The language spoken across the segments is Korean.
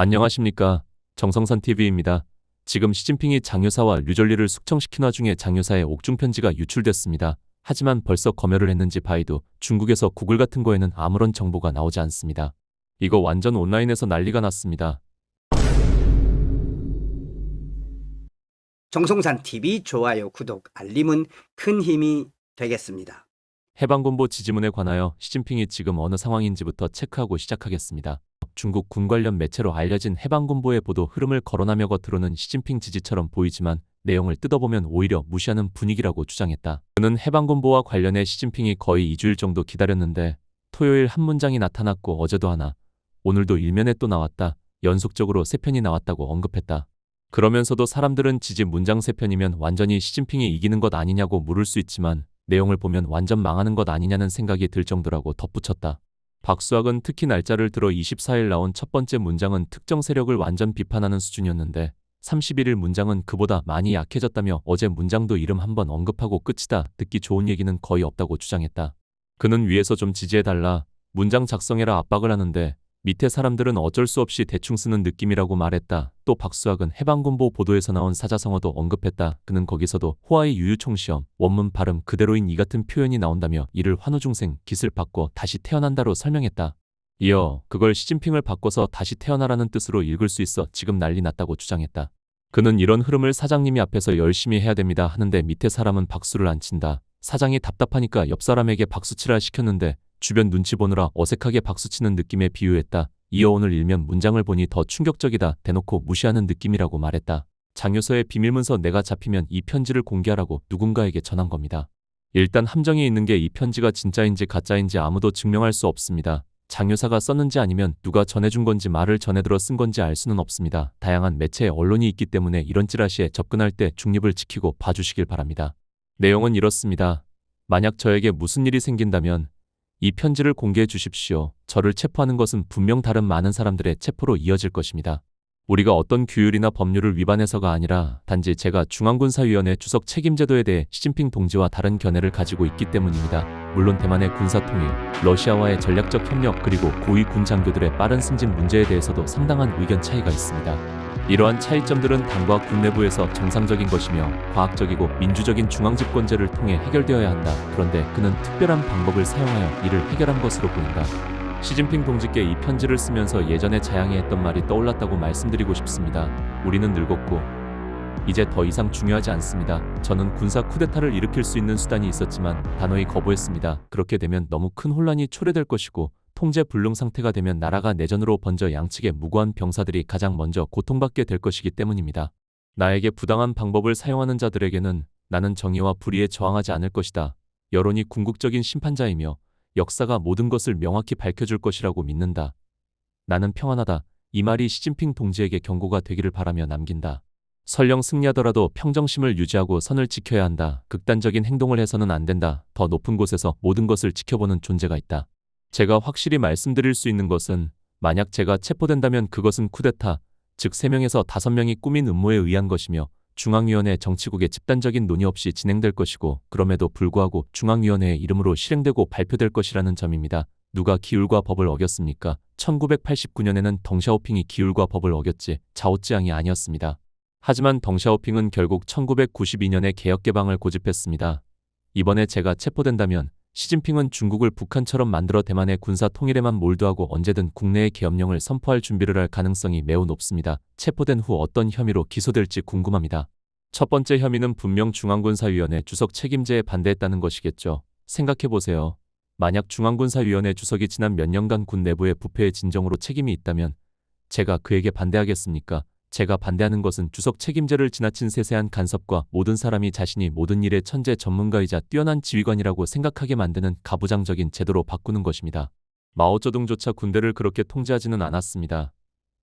안녕하십니까. 정성산TV입니다. 지금 시진핑이 장요사와 류절리를 숙청시킨 와중에 장요사의 옥중 편지가 유출됐습니다. 하지만 벌써 검열을 했는지 바이두, 중국에서 구글 같은 거에는 아무런 정보가 나오지 않습니다. 이거 완전 온라인에서 난리가 났습니다. 정성산TV 좋아요, 구독, 알림은 큰 힘이 되겠습니다. 해방군보 지지문에 관하여 시진핑이 지금 어느 상황인지부터 체크하고 시작하겠습니다. 중국 군 관련 매체로 알려진 해방군보의 보도 흐름을 거론하며 겉으로는 시진핑 지지처럼 보이지만 내용을 뜯어보면 오히려 무시하는 분위기라고 주장했다. 그는 해방군보와 관련해 시진핑이 거의 2주일 정도 기다렸는데 토요일 한 문장이 나타났고 어제도 하나, 오늘도 일면에 또 나왔다. 연속적으로 3편이 나왔다고 언급했다. 그러면서도 사람들은 지지 문장 3편이면 완전히 시진핑이 이기는 것 아니냐고 물을 수 있지만 내용을 보면 완전 망하는 것 아니냐는 생각이 들 정도라고 덧붙였다. 박수학은 특히 날짜를 들어 24일 나온 첫 번째 문장은 특정 세력을 완전 비판하는 수준이었는데 31일 문장은 그보다 많이 약해졌다며 어제 문장도 이름 한번 언급하고 끝이다. 듣기 좋은 얘기는 거의 없다고 주장했다. 그는 위에서 좀 지지해달라, 문장 작성해라 압박을 하는데 밑에 사람들은 어쩔 수 없이 대충 쓰는 느낌이라고 말했다. 또 박수학은 해방군보 보도에서 나온 사자성어도 언급했다. 그는 거기서도 호화의 유유총시험, 원문 발음 그대로인 이 같은 표현이 나온다며 이를 환우중생, 깃을 바꿔 다시 태어난다로 설명했다. 이어 그걸 시진핑을 바꿔서 다시 태어나라는 뜻으로 읽을 수 있어 지금 난리 났다고 주장했다. 그는 이런 흐름을 사장님이 앞에서 열심히 해야 됩니다 하는데 밑에 사람은 박수를 안 친다. 사장이 답답하니까 옆 사람에게 박수치라 시켰는데 주변 눈치 보느라 어색하게 박수치는 느낌에 비유했다. 이어 오늘 일면 문장을 보니 더 충격적이다. 대놓고 무시하는 느낌이라고 말했다. 장요서의 비밀문서 내가 잡히면 이 편지를 공개하라고 누군가에게 전한 겁니다. 일단 함정이 있는 게 이 편지가 진짜인지 가짜인지 아무도 증명할 수 없습니다. 장요사가 썼는지 아니면 누가 전해준 건지 말을 전해들어 쓴 건지 알 수는 없습니다. 다양한 매체에 언론이 있기 때문에 이런 찌라시에 접근할 때 중립을 지키고 봐주시길 바랍니다. 내용은 이렇습니다. 만약 저에게 무슨 일이 생긴다면 이 편지를 공개해 주십시오. 저를 체포하는 것은 분명 다른 많은 사람들의 체포로 이어질 것입니다. 우리가 어떤 규율이나 법률을 위반해서가 아니라 단지 제가 중앙군사위원회 주석 책임제도에 대해 시진핑 동지와 다른 견해를 가지고 있기 때문입니다. 물론 대만의 군사통일, 러시아와의 전략적 협력 그리고 고위 군 장교들의 빠른 승진 문제에 대해서도 상당한 의견 차이가 있습니다. 이러한 차이점들은 당과 군 내부에서 정상적인 것이며 과학적이고 민주적인 중앙집권제를 통해 해결되어야 한다. 그런데 그는 특별한 방법을 사용하여 이를 해결한 것으로 보인다. 시진핑 동지께 이 편지를 쓰면서 예전에 자양이 했던 말이 떠올랐다고 말씀드리고 싶습니다. 우리는 늙었고 이제 더 이상 중요하지 않습니다. 저는 군사 쿠데타를 일으킬 수 있는 수단이 있었지만 단호히 거부했습니다. 그렇게 되면 너무 큰 혼란이 초래될 것이고 통제 불능 상태가 되면 나라가 내전으로 번져 양측의 무고한 병사들이 가장 먼저 고통받게 될 것이기 때문입니다. 나에게 부당한 방법을 사용하는 자들에게는 나는 정의와 불의에 저항하지 않을 것이다. 여론이 궁극적인 심판자이며 역사가 모든 것을 명확히 밝혀줄 것이라고 믿는다. 나는 평안하다. 이 말이 시진핑 동지에게 경고가 되기를 바라며 남긴다. 설령 승리하더라도 평정심을 유지하고 선을 지켜야 한다. 극단적인 행동을 해서는 안 된다. 더 높은 곳에서 모든 것을 지켜보는 존재가 있다. 제가 확실히 말씀드릴 수 있는 것은 만약 제가 체포된다면 그것은 쿠데타, 즉 3명에서 5명이 꾸민 음모에 의한 것이며 중앙위원회 정치국의 집단적인 논의 없이 진행될 것이고 그럼에도 불구하고 중앙위원회의 이름으로 실행되고 발표될 것이라는 점입니다. 누가 기율과 법을 어겼습니까? 1989년에는 덩샤오핑이 기율과 법을 어겼지 자오찌앙이 아니었습니다. 하지만 덩샤오핑은 결국 1992년에 개혁개방을 고집했습니다. 이번에 제가 체포된다면 시진핑은 중국을 북한처럼 만들어 대만의 군사 통일에만 몰두하고 언제든 국내의 계엄령을 선포할 준비를 할 가능성이 매우 높습니다. 체포된 후 어떤 혐의로 기소될지 궁금합니다. 첫 번째 혐의는 분명 중앙군사위원회 주석 책임제에 반대했다는 것이겠죠. 생각해보세요. 만약 중앙군사위원회 주석이 지난 몇 년간 군 내부의 부패의 진정으로 책임이 있다면 제가 그에게 반대하겠습니까? 제가 반대하는 것은 주석 책임제를 지나친 세세한 간섭과 모든 사람이 자신이 모든 일의 천재 전문가이자 뛰어난 지휘관이라고 생각하게 만드는 가부장적인 제도로 바꾸는 것입니다. 마오쩌둥조차 군대를 그렇게 통제하지는 않았습니다.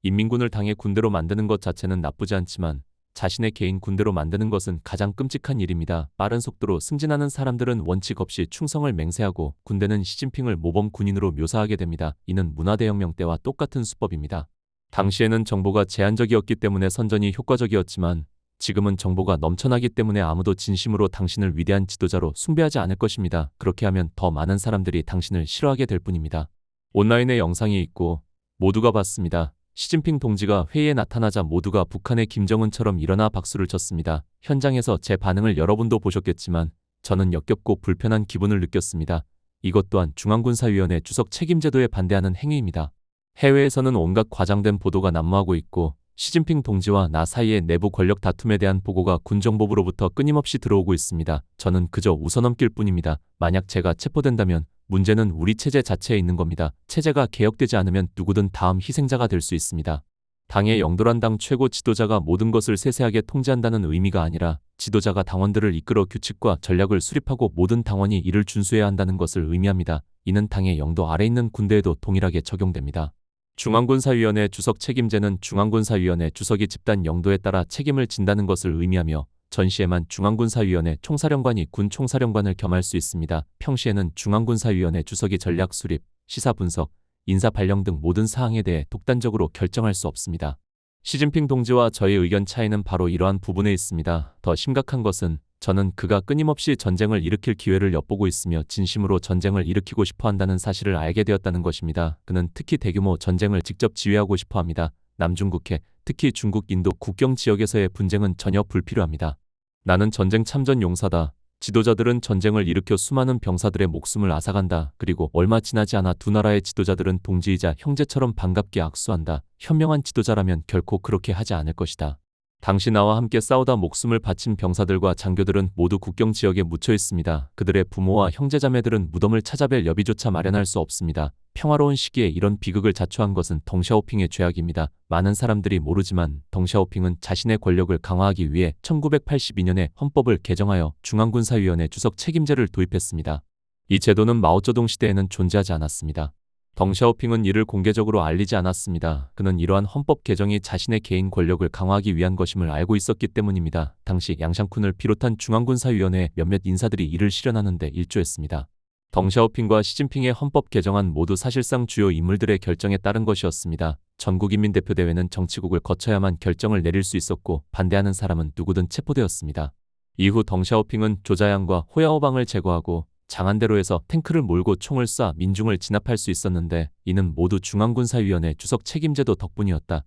인민군을 당의 군대로 만드는 것 자체는 나쁘지 않지만 자신의 개인 군대로 만드는 것은 가장 끔찍한 일입니다. 빠른 속도로 승진하는 사람들은 원칙 없이 충성을 맹세하고 군대는 시진핑을 모범 군인으로 묘사하게 됩니다. 이는 문화대혁명 때와 똑같은 수법입니다. 당시에는 정보가 제한적이었기 때문에 선전이 효과적이었지만 지금은 정보가 넘쳐나기 때문에 아무도 진심으로 당신을 위대한 지도자로 숭배하지 않을 것입니다. 그렇게 하면 더 많은 사람들이 당신을 싫어하게 될 뿐입니다. 온라인에 영상이 있고 모두가 봤습니다. 시진핑 동지가 회의에 나타나자 모두가 북한의 김정은처럼 일어나 박수를 쳤습니다. 현장에서 제 반응을 여러분도 보셨겠지만 저는 역겹고 불편한 기분을 느꼈습니다. 이것 또한 중앙군사위원회 주석 책임제도에 반대하는 행위입니다. 해외에서는 온갖 과장된 보도가 난무하고 있고 시진핑 동지와 나 사이의 내부 권력 다툼에 대한 보고가 군정보부로부터 끊임없이 들어오고 있습니다. 저는 그저 웃어넘길 뿐입니다. 만약 제가 체포된다면 문제는 우리 체제 자체에 있는 겁니다. 체제가 개혁되지 않으면 누구든 다음 희생자가 될 수 있습니다. 당의 영도란 당 최고 지도자가 모든 것을 세세하게 통제한다는 의미가 아니라 지도자가 당원들을 이끌어 규칙과 전략을 수립하고 모든 당원이 이를 준수해야 한다는 것을 의미합니다. 이는 당의 영도 아래 있는 군대에도 동일하게 적용됩니다. 중앙군사위원회 주석 책임제는 중앙군사위원회 주석이 집단 영도에 따라 책임을 진다는 것을 의미하며 전시에만 중앙군사위원회 총사령관이 군 총사령관을 겸할 수 있습니다. 평시에는 중앙군사위원회 주석이 전략 수립, 시사 분석, 인사 발령 등 모든 사항에 대해 독단적으로 결정할 수 없습니다. 시진핑 동지와 저의 의견 차이는 바로 이러한 부분에 있습니다. 더 심각한 것은 저는 그가 끊임없이 전쟁을 일으킬 기회를 엿보고 있으며 진심으로 전쟁을 일으키고 싶어 한다는 사실을 알게 되었다는 것입니다. 그는 특히 대규모 전쟁을 직접 지휘하고 싶어 합니다. 남중국해, 특히 중국 인도 국경 지역에서의 분쟁은 전혀 불필요합니다. 나는 전쟁 참전 용사다. 지도자들은 전쟁을 일으켜 수많은 병사들의 목숨을 앗아간다. 그리고 얼마 지나지 않아 두 나라의 지도자들은 동지이자 형제처럼 반갑게 악수한다. 현명한 지도자라면 결코 그렇게 하지 않을 것이다. 당시 나와 함께 싸우다 목숨을 바친 병사들과 장교들은 모두 국경 지역에 묻혀 있습니다. 그들의 부모와 형제자매들은 무덤을 찾아뵐 여비조차 마련할 수 없습니다. 평화로운 시기에 이런 비극을 자초한 것은 덩샤오핑의 죄악입니다. 많은 사람들이 모르지만 덩샤오핑은 자신의 권력을 강화하기 위해 1982년에 헌법을 개정하여 중앙군사위원회 주석 책임제를 도입했습니다. 이 제도는 마오쩌둥 시대에는 존재하지 않았습니다. 덩샤오핑은 이를 공개적으로 알리지 않았습니다. 그는 이러한 헌법 개정이 자신의 개인 권력을 강화하기 위한 것임을 알고 있었기 때문입니다. 당시 양샹쿤을 비롯한 중앙군사위원회 몇몇 인사들이 이를 실현하는 데 일조했습니다. 덩샤오핑과 시진핑의 헌법 개정안 모두 사실상 주요 인물들의 결정에 따른 것이었습니다. 전국인민대표대회는 정치국을 거쳐야만 결정을 내릴 수 있었고 반대하는 사람은 누구든 체포되었습니다. 이후 덩샤오핑은 조자양과 호야오방을 제거하고 장안대로에서 탱크를 몰고 총을 쏴 민중을 진압할 수 있었는데 이는 모두 중앙군사위원회 주석 책임제도 덕분이었다.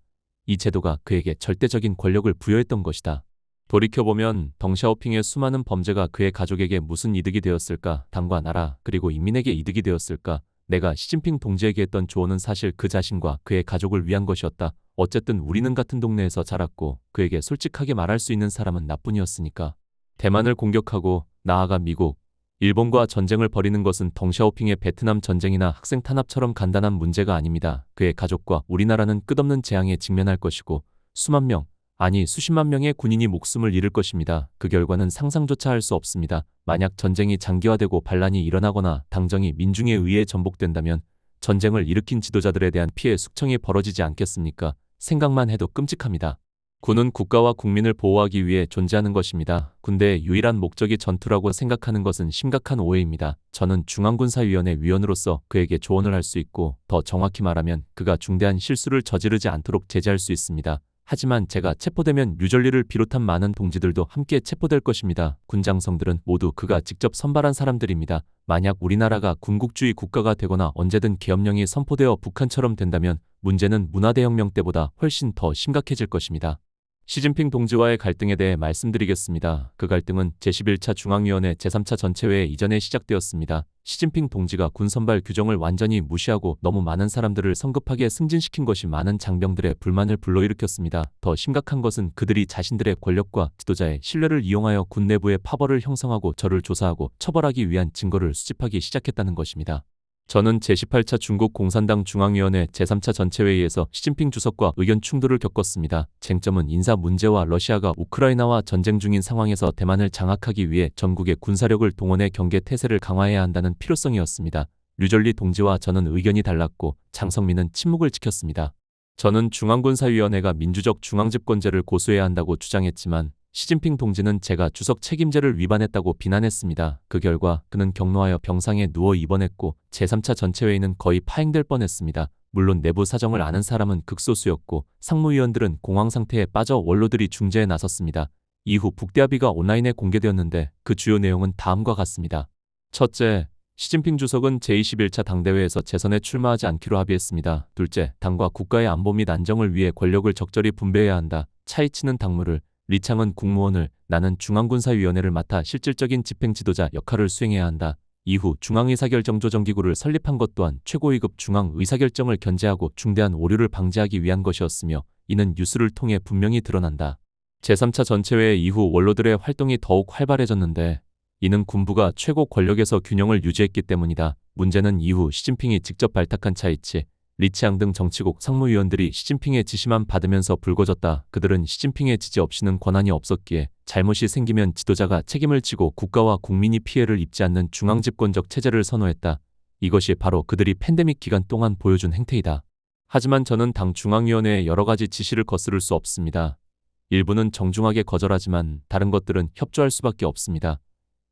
이 제도가 그에게 절대적인 권력을 부여했던 것이다. 돌이켜보면 덩샤오핑의 수많은 범죄가 그의 가족에게 무슨 이득이 되었을까? 당과 나라 그리고 인민에게 이득이 되었을까? 내가 시진핑 동지에게 했던 조언은 사실 그 자신과 그의 가족을 위한 것이었다. 어쨌든 우리는 같은 동네에서 자랐고 그에게 솔직하게 말할 수 있는 사람은 나뿐이었으니까. 대만을 공격하고 나아가 미국, 일본과 전쟁을 벌이는 것은 덩샤오핑의 베트남 전쟁이나 학생 탄압처럼 간단한 문제가 아닙니다. 그의 가족과 우리나라는 끝없는 재앙에 직면할 것이고 수만 명, 아니 수십만 명의 군인이 목숨을 잃을 것입니다. 그 결과는 상상조차 할 수 없습니다. 만약 전쟁이 장기화되고 반란이 일어나거나 당정이 민중에 의해 전복된다면 전쟁을 일으킨 지도자들에 대한 피해 숙청이 벌어지지 않겠습니까? 생각만 해도 끔찍합니다. 군은 국가와 국민을 보호하기 위해 존재하는 것입니다. 군대의 유일한 목적이 전투라고 생각하는 것은 심각한 오해입니다. 저는 중앙군사위원회 위원으로서 그에게 조언을 할 수 있고 더 정확히 말하면 그가 중대한 실수를 저지르지 않도록 제재할 수 있습니다. 하지만 제가 체포되면 유전리를 비롯한 많은 동지들도 함께 체포될 것입니다. 군장성들은 모두 그가 직접 선발한 사람들입니다. 만약 우리나라가 군국주의 국가가 되거나 언제든 계엄령이 선포되어 북한처럼 된다면 문제는 문화대혁명 때보다 훨씬 더 심각해질 것입니다. 시진핑 동지와의 갈등에 대해 말씀드리겠습니다. 그 갈등은 제11차 중앙위원회 제3차 전체회의 이전에 시작되었습니다. 시진핑 동지가 군선발 규정을 완전히 무시하고 너무 많은 사람들을 성급하게 승진시킨 것이 많은 장병들의 불만을 불러일으켰습니다. 더 심각한 것은 그들이 자신들의 권력과 지도자의 신뢰를 이용하여 군 내부의 파벌을 형성하고 저를 조사하고 처벌하기 위한 증거를 수집하기 시작했다는 것입니다. 저는 제18차 중국 공산당 중앙위원회 제3차 전체회의에서 시진핑 주석과 의견 충돌을 겪었습니다. 쟁점은 인사 문제와 러시아가 우크라이나와 전쟁 중인 상황에서 대만을 장악하기 위해 전국의 군사력을 동원해 경계 태세를 강화해야 한다는 필요성이었습니다. 류절리 동지와 저는 의견이 달랐고 장성민은 침묵을 지켰습니다. 저는 중앙군사위원회가 민주적 중앙집권제를 고수해야 한다고 주장했지만 시진핑 동지는 제가 주석 책임제를 위반했다고 비난했습니다. 그 결과 그는 격노하여 병상에 누워 입원했고 제3차 전체회의는 거의 파행될 뻔했습니다. 물론 내부 사정을 아는 사람은 극소수였고 상무위원들은 공황 상태에 빠져 원로들이 중재에 나섰습니다. 이후 북대합의가 온라인에 공개되었는데 그 주요 내용은 다음과 같습니다. 첫째, 시진핑 주석은 제21차 당대회에서 재선에 출마하지 않기로 합의했습니다. 둘째, 당과 국가의 안보 및 안정을 위해 권력을 적절히 분배해야 한다. 차이치는 당무를, 리창은 국무원을, 나는 중앙군사위원회를 맡아 실질적인 집행 지도자 역할을 수행해야 한다. 이후 중앙의사결정조정기구를 설립한 것 또한 최고위급 중앙의사결정을 견제하고 중대한 오류를 방지하기 위한 것이었으며 이는 뉴스를 통해 분명히 드러난다. 제3차 전체회의 이후 원로들의 활동이 더욱 활발해졌는데 이는 군부가 최고 권력에서 균형을 유지했기 때문이다. 문제는 이후 시진핑이 직접 발탁한 차이치, 리치앙 등 정치국 상무위원들이 시진핑의 지시만 받으면서 불거졌다. 그들은 시진핑의 지지 없이는 권한이 없었기에 잘못이 생기면 지도자가 책임을 지고 국가와 국민이 피해를 입지 않는 중앙집권적 체제를 선호했다. 이것이 바로 그들이 팬데믹 기간 동안 보여준 행태이다. 하지만 저는 당 중앙위원회의 여러 가지 지시를 거스를 수 없습니다. 일부는 정중하게 거절하지만 다른 것들은 협조할 수밖에 없습니다.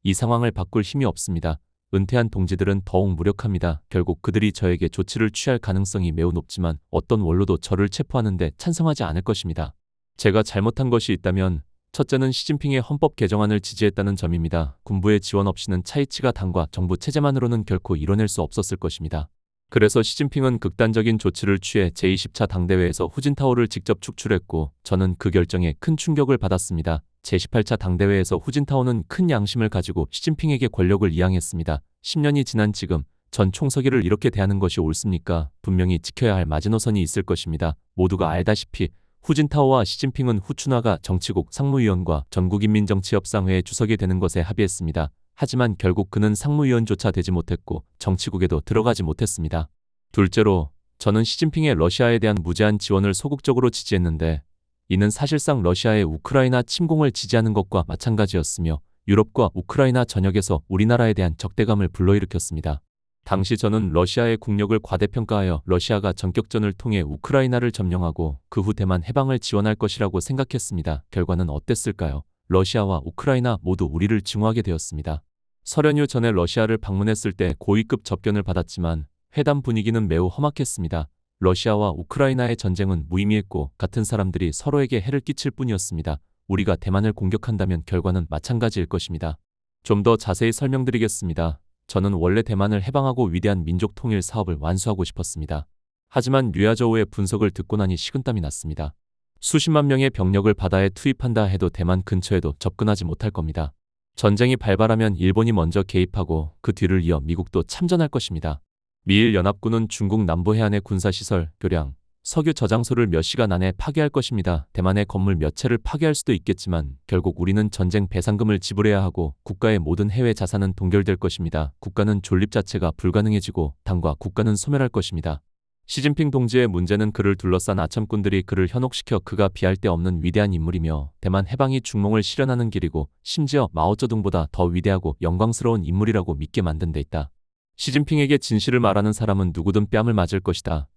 이 상황을 바꿀 힘이 없습니다. 은퇴한 동지들은 더욱 무력합니다. 결국 그들이 저에게 조치를 취할 가능성이 매우 높지만 어떤 원로도 저를 체포하는데 찬성하지 않을 것입니다. 제가 잘못한 것이 있다면 첫째는 시진핑의 헌법 개정안을 지지했다는 점입니다. 군부의 지원 없이는 차이치가 당과 정부 체제만으로는 결코 이뤄낼 수 없었을 것입니다. 그래서 시진핑은 극단적인 조치를 취해 제20차 당대회에서 후진타오를 직접 축출했고 저는 그 결정에 큰 충격을 받았습니다. 제18차 당대회에서 후진타오는 큰 양심을 가지고 시진핑에게 권력을 이양했습니다. 10년이 지난 지금 전 총서기를 이렇게 대하는 것이 옳습니까? 분명히 지켜야 할 마지노선이 있을 것입니다. 모두가 알다시피 후진타오와 시진핑은 후춘화가 정치국 상무위원과 전국인민정치협상회의 주석이 되는 것에 합의했습니다. 하지만 결국 그는 상무위원조차 되지 못했고 정치국에도 들어가지 못했습니다. 둘째로 저는 시진핑의 러시아에 대한 무제한 지원을 소극적으로 지지했는데 이는 사실상 러시아의 우크라이나 침공을 지지하는 것과 마찬가지였으며 유럽과 우크라이나 전역에서 우리나라에 대한 적대감을 불러일으켰습니다. 당시 저는 러시아의 국력을 과대평가하여 러시아가 전격전을 통해 우크라이나를 점령하고 그 후 대만 해방을 지원할 것이라고 생각했습니다. 결과는 어땠을까요? 러시아와 우크라이나 모두 우리를 증오하게 되었습니다. 설 연휴 전에 러시아를 방문했을 때 고위급 접견을 받았지만 회담 분위기는 매우 험악했습니다. 러시아와 우크라이나의 전쟁은 무의미했고 같은 사람들이 서로에게 해를 끼칠 뿐이었습니다. 우리가 대만을 공격한다면 결과는 마찬가지일 것입니다. 좀 더 자세히 설명드리겠습니다. 저는 원래 대만을 해방하고 위대한 민족 통일 사업을 완수하고 싶었습니다. 하지만 류야저우의 분석을 듣고 나니 식은땀이 났습니다. 수십만 명의 병력을 바다에 투입한다 해도 대만 근처에도 접근하지 못할 겁니다. 전쟁이 발발하면 일본이 먼저 개입하고 그 뒤를 이어 미국도 참전할 것입니다. 미일 연합군은 중국 남부 해안의 군사시설, 교량, 석유 저장소를 몇 시간 안에 파괴할 것입니다. 대만의 건물 몇 채를 파괴할 수도 있겠지만 결국 우리는 전쟁 배상금을 지불해야 하고 국가의 모든 해외 자산은 동결될 것입니다. 국가는 존립 자체가 불가능해지고 당과 국가는 소멸할 것입니다. 시진핑 동지의 문제는 그를 둘러싼 아첨꾼들이 그를 현혹시켜 그가 비할 데 없는 위대한 인물이며 대만 해방이 중몽을 실현하는 길이고 심지어 마오쩌둥보다 더 위대하고 영광스러운 인물이라고 믿게 만든 데 있다. 시진핑에게 진실을 말하는 사람은 누구든 뺨을 맞을 것이다.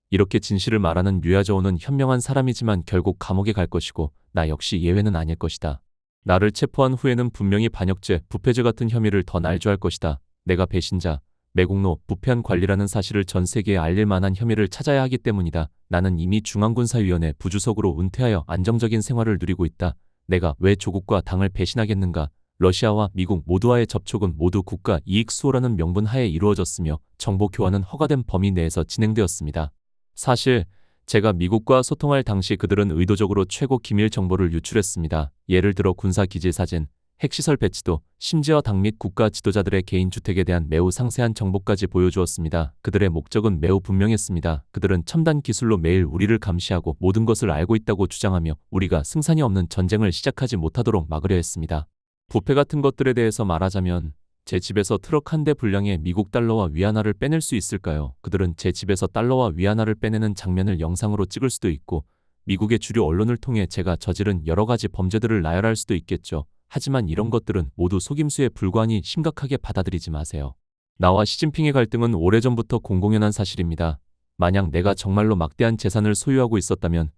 이렇게 진실을 말하는 류야저우는 현명한 사람이지만 결국 감옥에 갈 것이고 나 역시 예외는 아닐 것이다. 나를 체포한 후에는 분명히 반역죄, 부패죄 같은 혐의를 더 날조할 것이다. 내가 배신자, 매국노, 부패한 관리라는 사실을 전 세계에 알릴 만한 혐의를 찾아야 하기 때문이다. 나는 이미 중앙군사위원회 부주석으로 은퇴하여 안정적인 생활을 누리고 있다. 내가 왜 조국과 당을 배신하겠는가? 러시아와 미국 모두와의 접촉은 모두 국가 이익 수호라는 명분 하에 이루어졌으며 정보 교환은 허가된 범위 내에서 진행되었습니다. 사실 제가 미국과 소통할 당시 그들은 의도적으로 최고 기밀 정보를 유출했습니다. 예를 들어 군사기지 사진, 핵시설 배치도, 심지어 당 및 국가 지도자들의 개인 주택에 대한 매우 상세한 정보까지 보여주었습니다. 그들의 목적은 매우 분명했습니다. 그들은 첨단 기술로 매일 우리를 감시하고 모든 것을 알고 있다고 주장하며 우리가 승산이 없는 전쟁을 시작하지 못하도록 막으려 했습니다. 부패 같은 것들에 대해서 말하자면 제 집에서 트럭 한 대 분량의 미국 달러와 위안화를 빼낼 수 있을까요? 그들은 제 집에서 달러와 위안화를 빼내는 장면을 영상으로 찍을 수도 있고 미국의 주류 언론을 통해 제가 저지른 여러 가지 범죄들을 나열할 수도 있겠죠. 하지만 이런 것들은 모두 속임수에 불과하니 심각하게 받아들이지 마세요. 나와 시진핑의 갈등은 오래전부터 공공연한 사실입니다. 만약 내가 정말로 막대한 재산을 소유하고 있었다면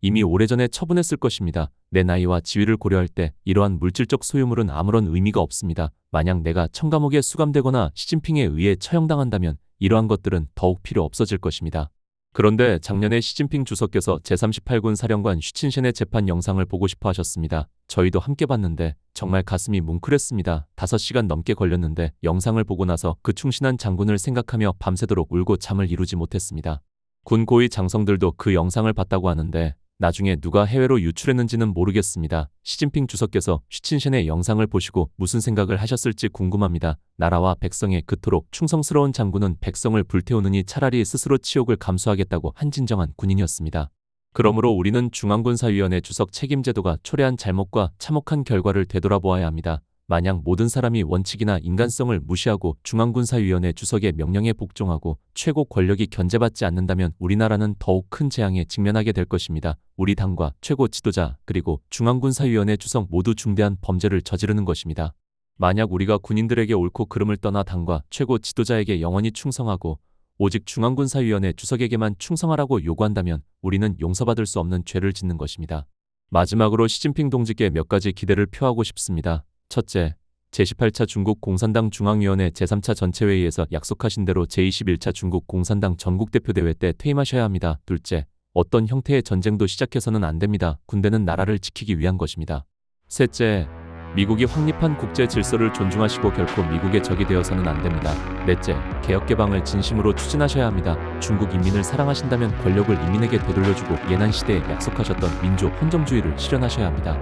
이미 오래전에 처분했을 것입니다. 내 나이와 지위를 고려할 때 이러한 물질적 소유물은 아무런 의미가 없습니다. 만약 내가 청감옥에 수감되거나 시진핑에 의해 처형당한다면 이러한 것들은 더욱 필요 없어질 것입니다. 그런데 작년에 시진핑 주석께서 제38군 사령관 슈친센의 재판 영상을 보고 싶어 하셨습니다. 저희도 함께 봤는데 정말 가슴이 뭉클했습니다. 5시간 넘게 걸렸는데 영상을 보고 나서 그 충신한 장군을 생각하며 밤새도록 울고 잠을 이루지 못했습니다. 군 고위 장성들도 그 영상을 봤다고 하는데 나중에 누가 해외로 유출했는지는 모르겠습니다. 시진핑 주석께서 슈친센의 영상을 보시고 무슨 생각을 하셨을지 궁금합니다. 나라와 백성에 그토록 충성스러운 장군은 백성을 불태우느니 차라리 스스로 치욕을 감수하겠다고 한 진정한 군인이었습니다. 그러므로 우리는 중앙군사위원회 주석 책임제도가 초래한 잘못과 참혹한 결과를 되돌아보아야 합니다. 만약 모든 사람이 원칙이나 인간성을 무시하고 중앙군사위원회 주석의 명령에 복종하고 최고 권력이 견제받지 않는다면 우리나라는 더욱 큰 재앙에 직면하게 될 것입니다. 우리 당과 최고 지도자 그리고 중앙군사위원회 주석 모두 중대한 범죄를 저지르는 것입니다. 만약 우리가 군인들에게 옳고 그름을 떠나 당과 최고 지도자에게 영원히 충성하고 오직 중앙군사위원회 주석에게만 충성하라고 요구한다면 우리는 용서받을 수 없는 죄를 짓는 것입니다. 마지막으로 시진핑 동지께 몇 가지 기대를 표하고 싶습니다. 첫째, 제18차 중국 공산당 중앙위원회 제3차 전체회의에서 약속하신 대로 제21차 중국 공산당 전국대표대회 때 퇴임하셔야 합니다. 둘째, 어떤 형태의 전쟁도 시작해서는 안 됩니다. 군대는 나라를 지키기 위한 것입니다. 셋째, 미국이 확립한 국제 질서를 존중하시고 결코 미국의 적이 되어서는 안 됩니다. 넷째, 개혁개방을 진심으로 추진하셔야 합니다. 중국 인민을 사랑하신다면 권력을 인민에게 되돌려주고 예난 시대에 약속하셨던 민주 헌정주의를 실현하셔야 합니다.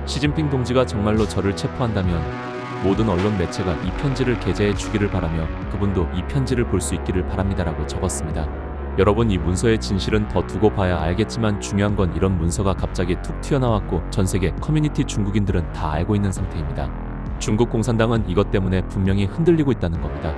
시진핑 동지가 정말로 저를 체포한다면 모든 언론 매체가 이 편지를 게재해 주기를 바라며 그분도 이 편지를 볼 수 있기를 바랍니다라고 적었습니다. 여러분, 이 문서의 진실은 더 두고 봐야 알겠지만 중요한 건 이런 문서가 갑자기 툭 튀어나왔고 전세계 커뮤니티 중국인들은 다 알고 있는 상태입니다. 중국 공산당은 이것 때문에 분명히 흔들리고 있다는 겁니다.